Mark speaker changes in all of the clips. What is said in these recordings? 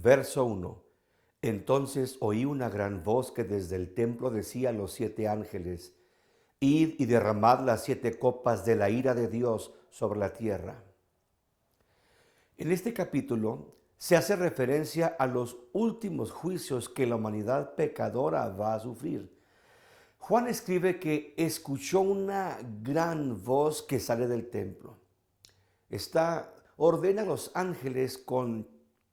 Speaker 1: Verso 1. Entonces oí una gran voz que desde el templo decía a los 7 ángeles: Id y derramad las 7 copas de la ira de Dios sobre la tierra. En este capítulo se hace referencia a los últimos juicios que la humanidad pecadora va a sufrir. Juan escribe que escuchó una gran voz que sale del templo. Esta ordena a los ángeles con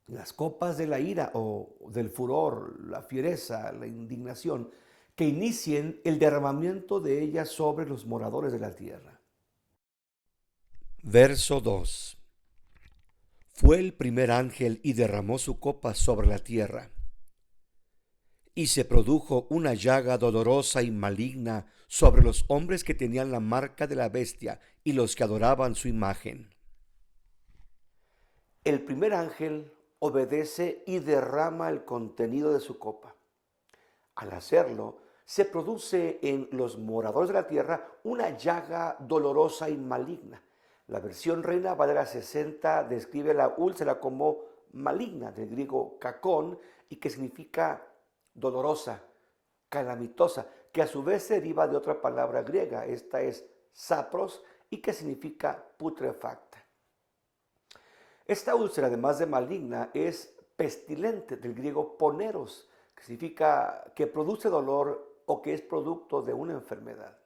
Speaker 1: las copas de la ira o del furor, la fiereza, la indignación, que inicien el derramamiento de ella sobre los moradores de la tierra. Verso 2. Fue el primer ángel y derramó su copa sobre la tierra. Y se produjo una llaga dolorosa y maligna sobre los hombres que tenían la marca de la bestia y los que adoraban su imagen. El primer ángel obedece y derrama el contenido de su copa. Al hacerlo, se produce en los moradores de la tierra una llaga dolorosa y maligna. La versión Reina Valera 60 describe la úlcera como maligna, del griego kakón, y que significa dolorosa, calamitosa, que a su vez se deriva de otra palabra griega, esta es sapros, y que significa putrefacta. Esta úlcera, además de maligna, es pestilente, del griego poneros, que significa que produce dolor o que es producto de una enfermedad.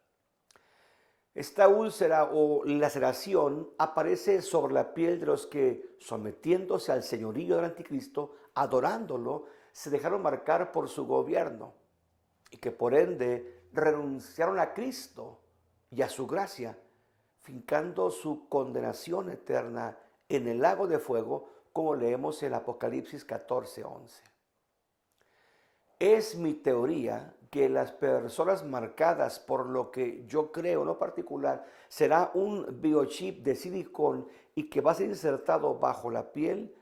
Speaker 1: Esta úlcera o laceración aparece sobre la piel de los que, sometiéndose al señorío del anticristo, adorándolo, se dejaron marcar por su gobierno y que por ende renunciaron a Cristo y a su gracia, fincando su condenación eterna en el lago de fuego, como leemos en Apocalipsis 14:11. Es mi teoría que las personas marcadas por lo que yo creo en lo particular será un biochip de silicón y que va a ser insertado bajo la piel,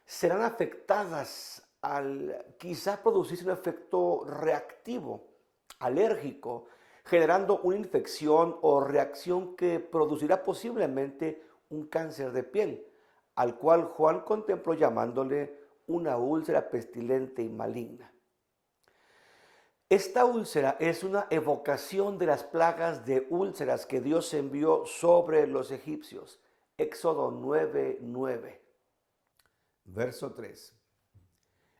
Speaker 1: serán afectadas al quizá producirse un efecto reactivo, alérgico, generando una infección o reacción que producirá posiblemente un cáncer de piel, al cual Juan contempló llamándole una úlcera pestilente y maligna. Esta úlcera es una evocación de las plagas de úlceras que Dios envió sobre los egipcios. Éxodo 9:9. Verso 3.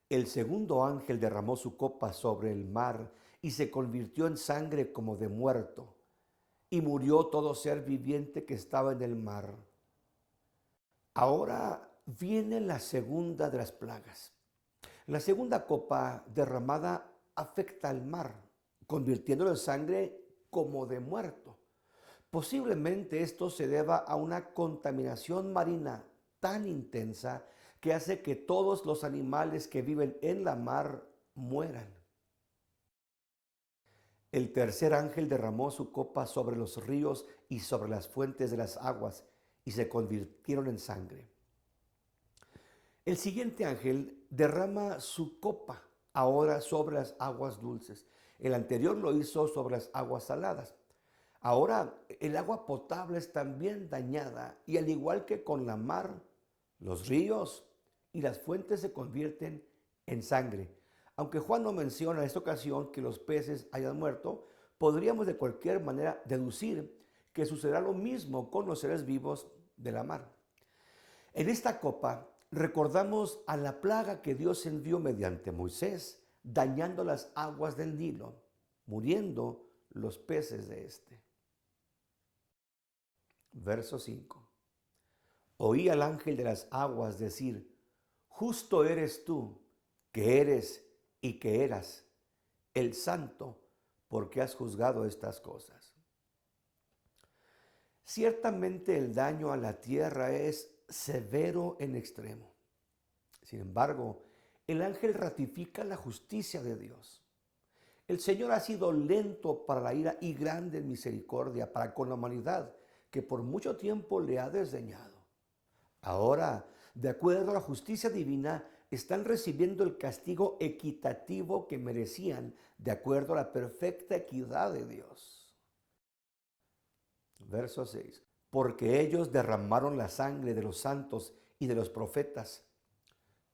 Speaker 1: El segundo ángel derramó su copa sobre el mar y se convirtió en sangre como de muerto, y murió todo ser viviente que estaba en el mar. Ahora viene la segunda de las plagas. La segunda copa derramada afecta al mar, convirtiéndolo en sangre como de muerto. Posiblemente esto se deba a una contaminación marina tan intensa que hace que todos los animales que viven en la mar mueran. El tercer ángel derramó su copa sobre los ríos y sobre las fuentes de las aguas, y se convirtieron en sangre. El siguiente ángel derrama su copa ahora sobre las aguas dulces. El anterior lo hizo sobre las aguas saladas. Ahora el agua potable es también dañada y al igual que con la mar, los ríos y las fuentes se convierten en sangre. Aunque Juan no menciona en esta ocasión que los peces hayan muerto, podríamos de cualquier manera deducir que sucederá lo mismo con los seres vivos de la mar. En esta copa recordamos a la plaga que Dios envió mediante Moisés, dañando las aguas del Nilo, muriendo los peces de este. Verso 5. Oí al ángel de las aguas decir: Justo eres tú, que eres y que eras, el santo, porque has juzgado estas cosas. Ciertamente el daño a la tierra es severo en extremo. Sin embargo, el ángel ratifica la justicia de Dios. El Señor ha sido lento para la ira y grande en misericordia para con la humanidad, que por mucho tiempo le ha desdeñado. Ahora, de acuerdo a la justicia divina, están recibiendo el castigo equitativo que merecían, de acuerdo a la perfecta equidad de Dios. Verso 6. Porque ellos derramaron la sangre de los santos y de los profetas,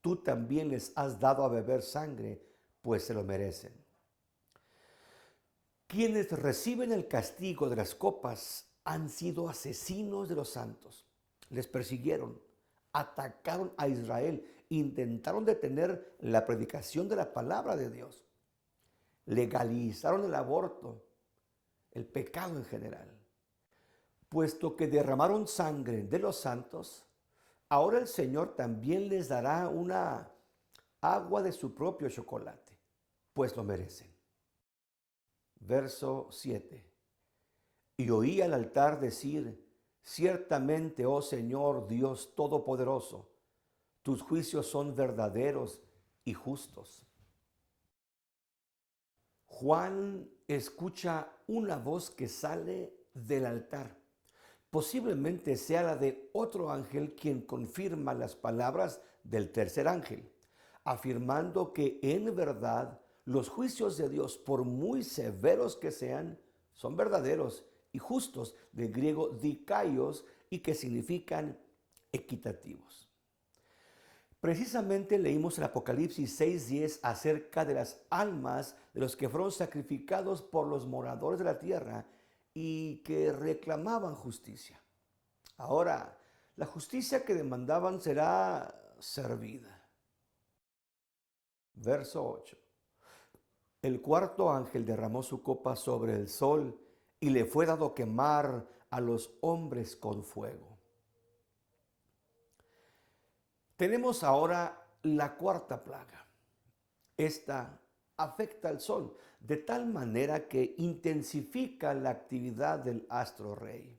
Speaker 1: tú también les has dado a beber sangre, pues se lo merecen. Quienes reciben el castigo de las copas han sido asesinos de los santos. Les persiguieron, atacaron a Israel, intentaron detener la predicación de la palabra de Dios, legalizaron el aborto, el pecado en general. Puesto que derramaron sangre de los santos, ahora el Señor también les dará una agua de su propio chocolate, pues lo merecen. Verso 7. Y oí al altar decir: ciertamente, oh Señor Dios Todopoderoso, tus juicios son verdaderos y justos. Juan escucha una voz que sale del altar. Posiblemente sea la de otro ángel quien confirma las palabras del tercer ángel, afirmando que en verdad los juicios de Dios, por muy severos que sean, son verdaderos y justos, del griego dikaios, y que significan equitativos. Precisamente leímos en Apocalipsis 6:10 acerca de las almas de los que fueron sacrificados por los moradores de la tierra y que reclamaban justicia. Ahora, la justicia que demandaban será servida. Verso 8. El cuarto ángel derramó su copa sobre el sol y le fue dado quemar a los hombres con fuego. Tenemos ahora la cuarta plaga. Esta afecta al sol de tal manera que intensifica la actividad del astro rey.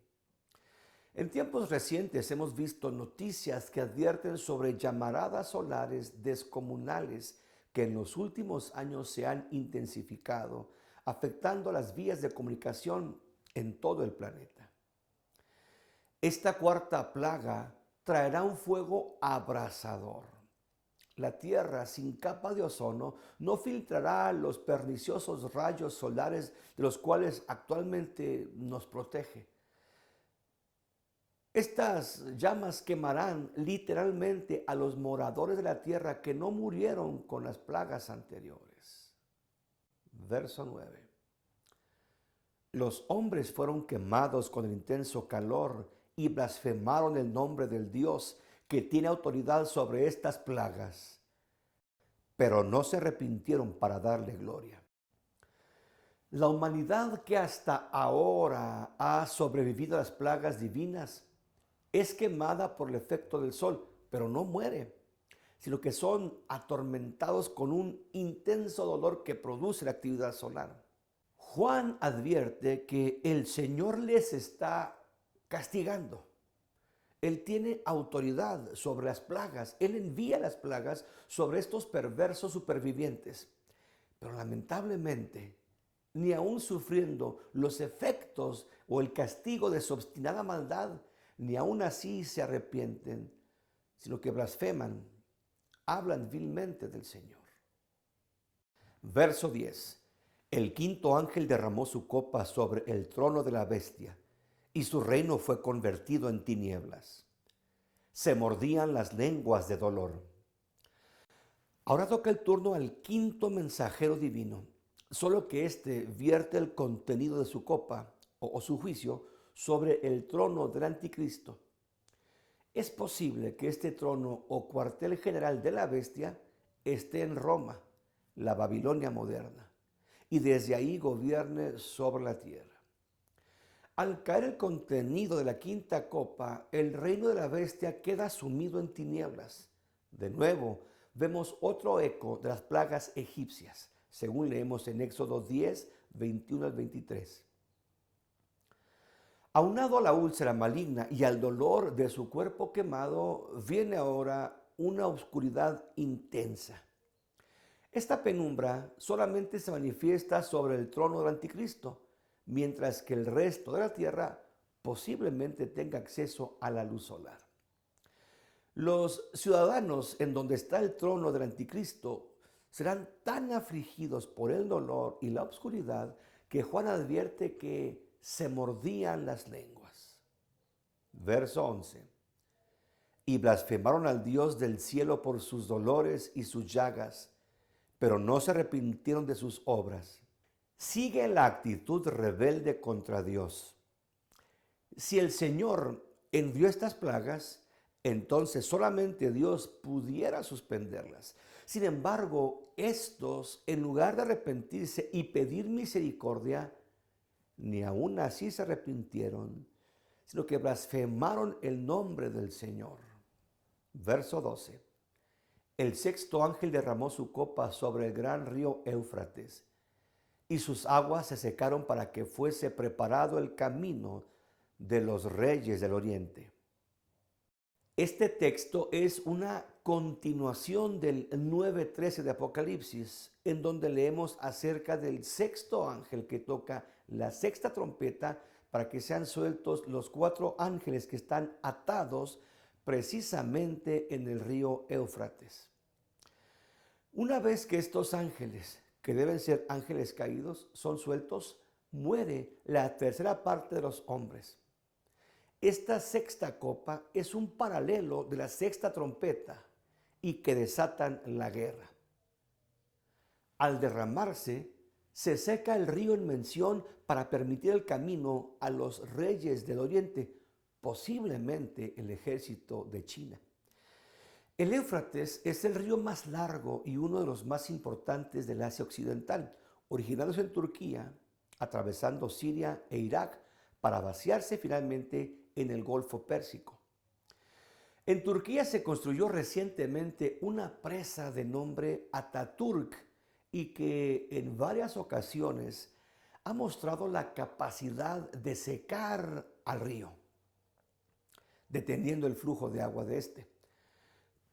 Speaker 1: En tiempos recientes hemos visto noticias que advierten sobre llamaradas solares descomunales que en los últimos años se han intensificado, afectando las vías de comunicación en todo el planeta. Esta cuarta plaga traerá un fuego abrasador. La Tierra sin capa de ozono no filtrará los perniciosos rayos solares de los cuales actualmente nos protege. Estas llamas quemarán literalmente a los moradores de la tierra que no murieron con las plagas anteriores. Verso 9. Los hombres fueron quemados con el intenso calor y blasfemaron el nombre del Dios que tiene autoridad sobre estas plagas, pero no se arrepintieron para darle gloria. La humanidad que hasta ahora ha sobrevivido a las plagas divinas es quemada por el efecto del sol, pero no muere, sino que son atormentados con un intenso dolor que produce la actividad solar. Juan advierte que el Señor les está castigando. Él tiene autoridad sobre las plagas. Él envía las plagas sobre estos perversos supervivientes. Pero lamentablemente, ni aun sufriendo los efectos o el castigo de su obstinada maldad, ni aun así se arrepienten, sino que blasfeman, hablan vilmente del Señor. Verso 10. El quinto ángel derramó su copa sobre el trono de la bestia, y su reino fue convertido en tinieblas. Se mordían las lenguas de dolor. Ahora toca el turno al quinto mensajero divino, solo que éste vierte el contenido de su copa o su juicio sobre el trono del anticristo. Es posible que este trono o cuartel general de la bestia esté en Roma, la Babilonia moderna, y desde ahí gobierne sobre la tierra. Al caer el contenido de la quinta copa, el reino de la bestia queda sumido en tinieblas. De nuevo, vemos otro eco de las plagas egipcias, según leemos en Éxodo 10, 21 al 23. Aunado a la úlcera maligna y al dolor de su cuerpo quemado, viene ahora una oscuridad intensa. Esta penumbra solamente se manifiesta sobre el trono del anticristo, mientras que el resto de la tierra posiblemente tenga acceso a la luz solar. Los ciudadanos en donde está el trono del anticristo serán tan afligidos por el dolor y la oscuridad que Juan advierte que se mordían las lenguas. Verso 11. y blasfemaron al Dios del cielo por sus dolores y sus llagas, pero no se arrepintieron de sus obras. Sigue la actitud rebelde contra Dios. Si el Señor envió estas plagas, entonces solamente Dios pudiera suspenderlas. Sin embargo, estos, en lugar de arrepentirse y pedir misericordia, ni aun así se arrepintieron, sino que blasfemaron el nombre del Señor. Verso 12. El sexto ángel derramó su copa sobre el gran río Éufrates, y sus aguas se secaron para que fuese preparado el camino de los reyes del oriente. Este texto es una continuación del 9:13 de Apocalipsis, en donde leemos acerca del sexto ángel que toca la sexta trompeta para que sean sueltos los 4 ángeles que están atados precisamente en el río Éufrates. Una vez que estos ángeles, que deben ser ángeles caídos, son sueltos, muere la tercera parte de los hombres. Esta sexta copa es un paralelo de la sexta trompeta y que desatan la guerra. Al derramarse, se seca el río en mención para permitir el camino a los reyes del oriente, posiblemente el ejército de China. El Éufrates es el río más largo y uno de los más importantes del Asia Occidental, originándose en Turquía, atravesando Siria e Irak para vaciarse finalmente en el Golfo Pérsico. En Turquía se construyó recientemente una presa de nombre Ataturk y que en varias ocasiones ha mostrado la capacidad de secar al río, deteniendo el flujo de agua de este.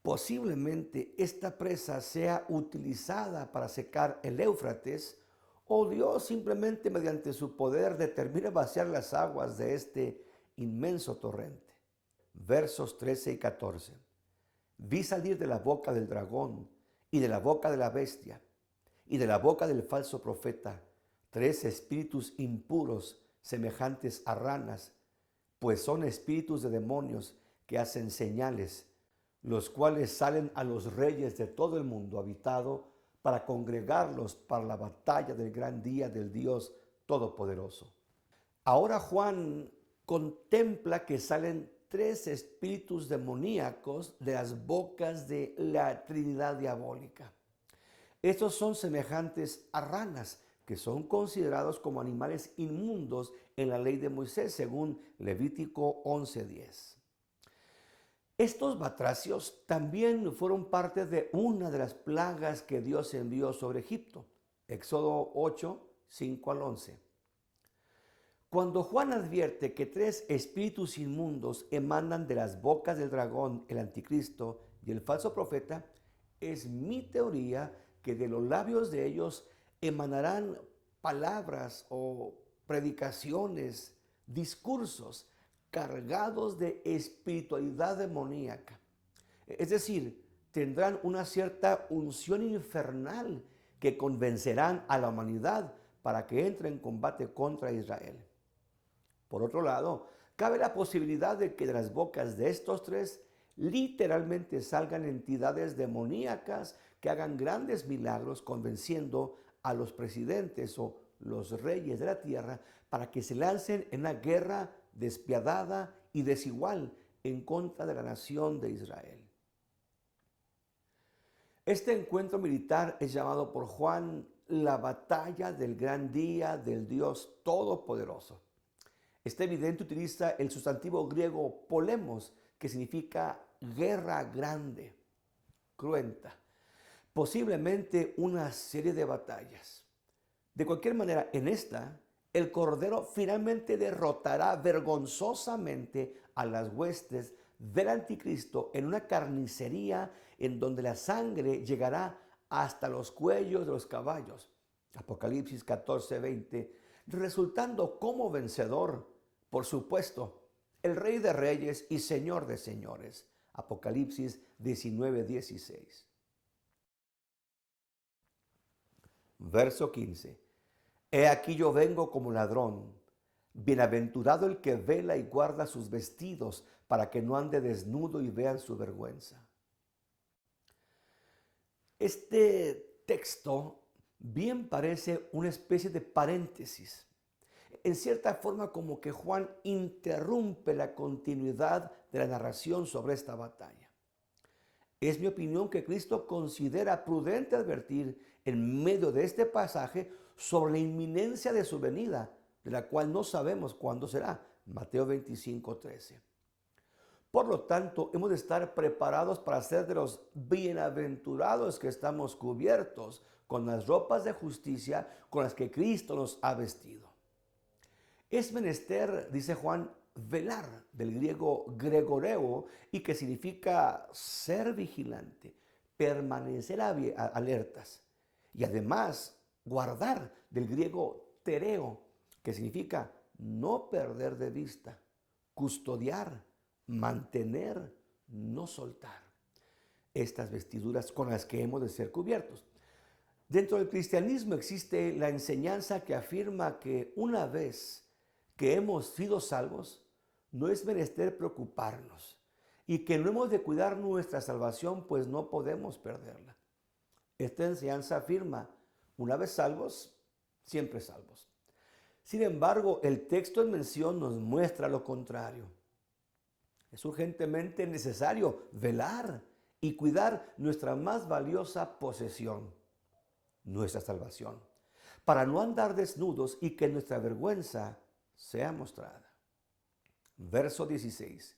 Speaker 1: Posiblemente esta presa sea utilizada para secar el Éufrates, o Dios simplemente mediante su poder determina vaciar las aguas de este inmenso torrente. Versos 13 y 14. Vi salir de la boca del dragón y de la boca de la bestia y de la boca del falso profeta 3 espíritus impuros semejantes a ranas, pues son espíritus de demonios que hacen señales, los cuales salen a los reyes de todo el mundo habitado para congregarlos para la batalla del gran día del Dios Todopoderoso. Ahora Juan contempla que salen 3 espíritus demoníacos de las bocas de la Trinidad diabólica. Estos son semejantes a ranas, que son considerados como animales inmundos en la ley de Moisés, según Levítico 11:10. Estos batracios también fueron parte de una de las plagas que Dios envió sobre Egipto. Éxodo 8, 5 al 11. Cuando Juan advierte que 3 espíritus inmundos emanan de las bocas del dragón, el anticristo y el falso profeta, es mi teoría que de los labios de ellos emanarán palabras o predicaciones, discursos cargados de espiritualidad demoníaca. Es decir, tendrán una cierta unción infernal que convencerán a la humanidad para que entre en combate contra Israel. Por otro lado, cabe la posibilidad de que de las bocas de estos 3 literalmente salgan entidades demoníacas que hagan grandes milagros convenciendo a los presidentes o los reyes de la tierra para que se lancen en una guerra despiadada y desigual en contra de la nación de Israel. Este encuentro militar es llamado por Juan la batalla del gran día del Dios Todopoderoso. Este evidente utiliza el sustantivo griego polemos, que significa guerra grande, cruenta, posiblemente una serie de batallas. De cualquier manera, en esta, el Cordero finalmente derrotará vergonzosamente a las huestes del anticristo en una carnicería en donde la sangre llegará hasta los cuellos de los caballos. Apocalipsis 14:20, resultando como vencedor, por supuesto, el Rey de Reyes y Señor de Señores. Apocalipsis 19:16. Verso 15. He aquí yo vengo como ladrón. Bienaventurado el que vela y guarda sus vestidos para que no ande desnudo y vean su vergüenza. Este texto bien parece una especie de paréntesis. En cierta forma como que Juan interrumpe la continuidad de la narración sobre esta batalla. Es mi opinión que Cristo considera prudente advertir en medio de este pasaje sobre la inminencia de su venida, de la cual no sabemos cuándo será. Mateo 25:13. Por lo tanto, hemos de estar preparados para ser de los bienaventurados que estamos cubiertos con las ropas de justicia con las que Cristo nos ha vestido. Es menester, dice Juan, velar, del griego gregoreo, y que significa ser vigilante, permanecer alertas, y además guardar, del griego tereo, que significa no perder de vista, custodiar, mantener, no soltar estas vestiduras con las que hemos de ser cubiertos. Dentro del cristianismo existe la enseñanza que afirma que una vez que hemos sido salvos, no es menester preocuparnos y que no hemos de cuidar nuestra salvación, pues no podemos perderla. Esta enseñanza afirma, una vez salvos, siempre salvos. Sin embargo, el texto en mención nos muestra lo contrario. Es urgentemente necesario velar y cuidar nuestra más valiosa posesión, nuestra salvación, para no andar desnudos y que nuestra vergüenza sea mostrada. Verso 16.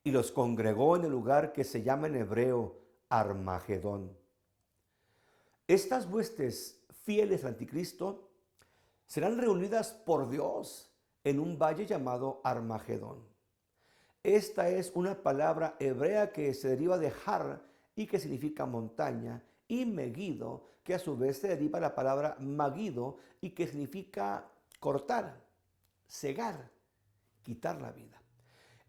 Speaker 1: Y los congregó en el lugar que se llama en hebreo Armagedón. Estas huestes fieles al anticristo serán reunidas por Dios en un valle llamado Armagedón. Esta es una palabra hebrea que se deriva de Har y que significa montaña, y Megido, que a su vez se deriva de la palabra Magido y que significa cortar, cegar, quitar la vida.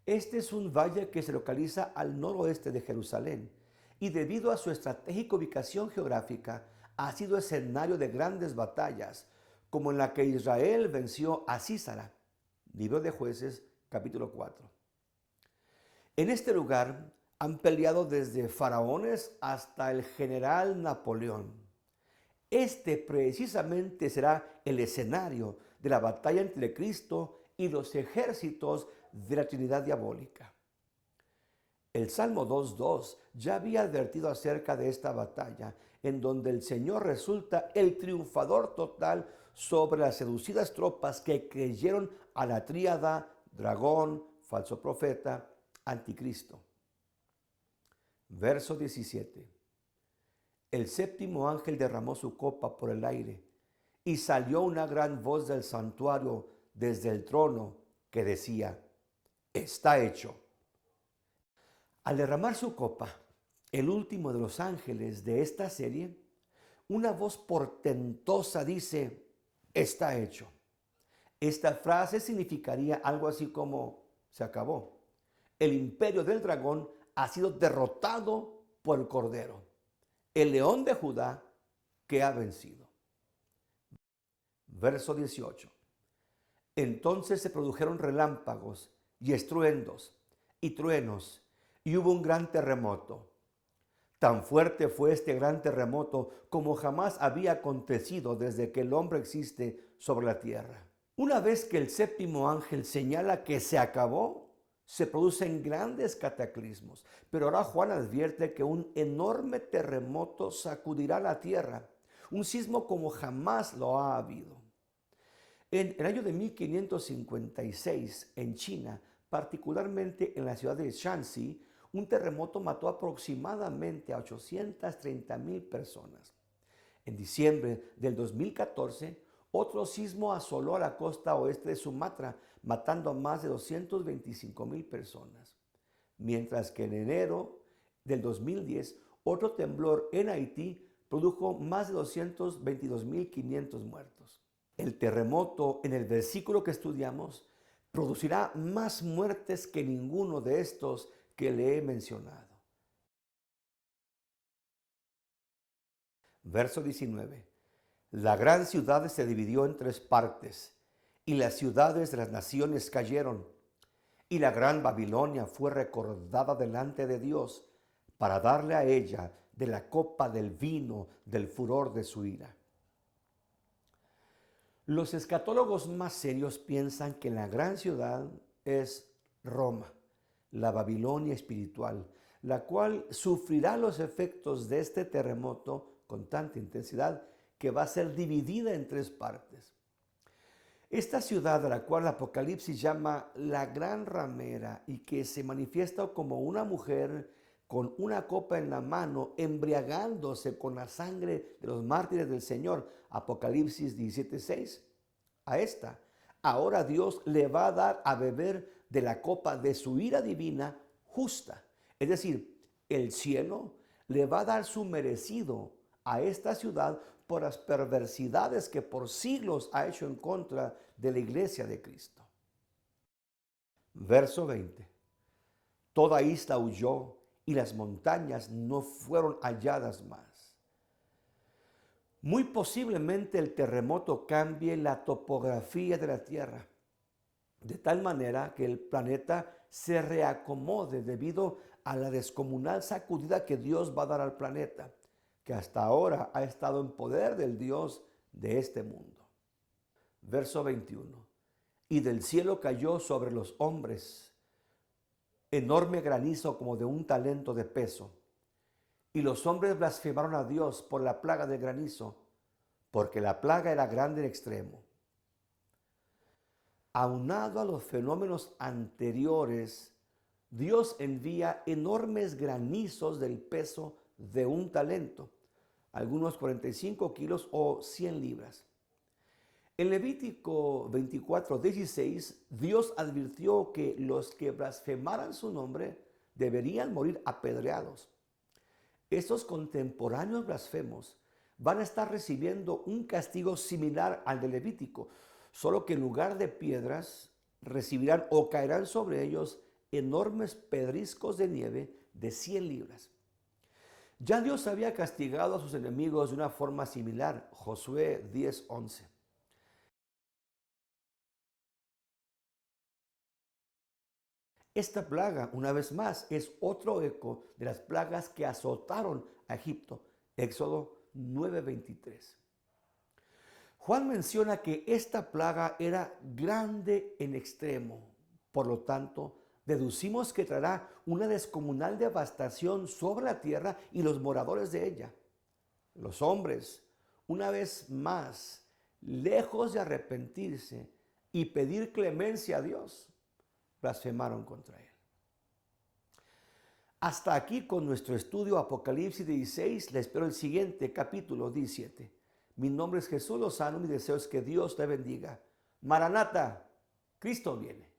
Speaker 1: Este es un valle que se localiza al noroeste de Jerusalén y debido a su estratégica ubicación geográfica ha sido escenario de grandes batallas, como en la que Israel venció a Sísara. Libro de Jueces, capítulo 4. En este lugar han peleado desde faraones hasta el general Napoleón. Este precisamente será el escenario de la batalla entre Cristo y los ejércitos de la Trinidad diabólica. El Salmo 2:2 ya había advertido acerca de esta batalla, en donde el Señor resulta el triunfador total sobre las seducidas tropas que creyeron a la tríada dragón, falso profeta, anticristo. Verso 17. El séptimo ángel derramó su copa por el aire y salió una gran voz del santuario desde el trono que decía: está hecho. Al derramar su copa, el último de los ángeles de esta serie, una voz portentosa dice: está hecho. Esta frase significaría algo así como: se acabó. El imperio del dragón ha sido derrotado por el Cordero, el león de Judá que ha vencido. Verso 18. Entonces se produjeron relámpagos y estruendos y truenos, y hubo un gran terremoto. Tan fuerte fue este gran terremoto como jamás había acontecido desde que el hombre existe sobre la tierra. Una vez que el séptimo ángel señala que se acabó, se producen grandes cataclismos. Pero ahora Juan advierte que un enorme terremoto sacudirá la tierra, un sismo como jamás lo ha habido. En el año de 1556, en China, particularmente en la ciudad de Shanxi, un terremoto mató aproximadamente a 830,000 personas. En diciembre del 2014, otro sismo asoló a la costa oeste de Sumatra, matando a más de 225,000 personas. Mientras que en enero del 2010, otro temblor en Haití produjo más de 222,500 muertos. El terremoto en el versículo que estudiamos producirá más muertes que ninguno de estos que le he mencionado. Verso 19. La gran ciudad se dividió en tres partes y las ciudades de las naciones cayeron, y la gran Babilonia fue recordada delante de Dios para darle a ella de la copa del vino del furor de su ira. Los escatólogos más serios piensan que la gran ciudad es Roma, la Babilonia espiritual, la cual sufrirá los efectos de este terremoto con tanta intensidad que va a ser dividida en tres partes. Esta ciudad a la cual el Apocalipsis llama la gran ramera y que se manifiesta como una mujer con una copa en la mano, embriagándose con la sangre de los mártires del Señor, Apocalipsis 17:6. A esta, ahora Dios le va a dar a beber de la copa de su ira divina justa. Es decir, el cielo le va a dar su merecido a esta ciudad por las perversidades que por siglos ha hecho en contra de la iglesia de Cristo. Verso 20. Toda isla huyó y las montañas no fueron halladas más. Muy posiblemente el terremoto cambie la topografía de la Tierra, de tal manera que el planeta se reacomode debido a la descomunal sacudida que Dios va a dar al planeta, que hasta ahora ha estado en poder del Dios de este mundo. Verso 21. Y del cielo cayó sobre los hombres enorme granizo como de un talento de peso. Y los hombres blasfemaron a Dios por la plaga del granizo, porque la plaga era grande en extremo. Aunado a los fenómenos anteriores, Dios envía enormes granizos del peso de un talento, algunos 45 kilos o 100 libras. En Levítico 24:16, Dios advirtió que los que blasfemaran su nombre deberían morir apedreados. Estos contemporáneos blasfemos van a estar recibiendo un castigo similar al de Levítico, solo que en lugar de piedras recibirán o caerán sobre ellos enormes pedriscos de nieve de 100 libras. Ya Dios había castigado a sus enemigos de una forma similar, Josué 10:11. Esta plaga, una vez más, es otro eco de las plagas que azotaron a Egipto, Éxodo 9:23. Juan menciona que esta plaga era grande en extremo, por lo tanto, deducimos que traerá una descomunal devastación sobre la tierra y los moradores de ella. Los hombres, una vez más, lejos de arrepentirse y pedir clemencia a Dios, blasfemaron contra él. Hasta aquí con nuestro estudio Apocalipsis 16. Les espero el siguiente capítulo 17. Mi nombre es Jesús Lozano. Mi deseo es que Dios te bendiga. Maranata, Cristo viene.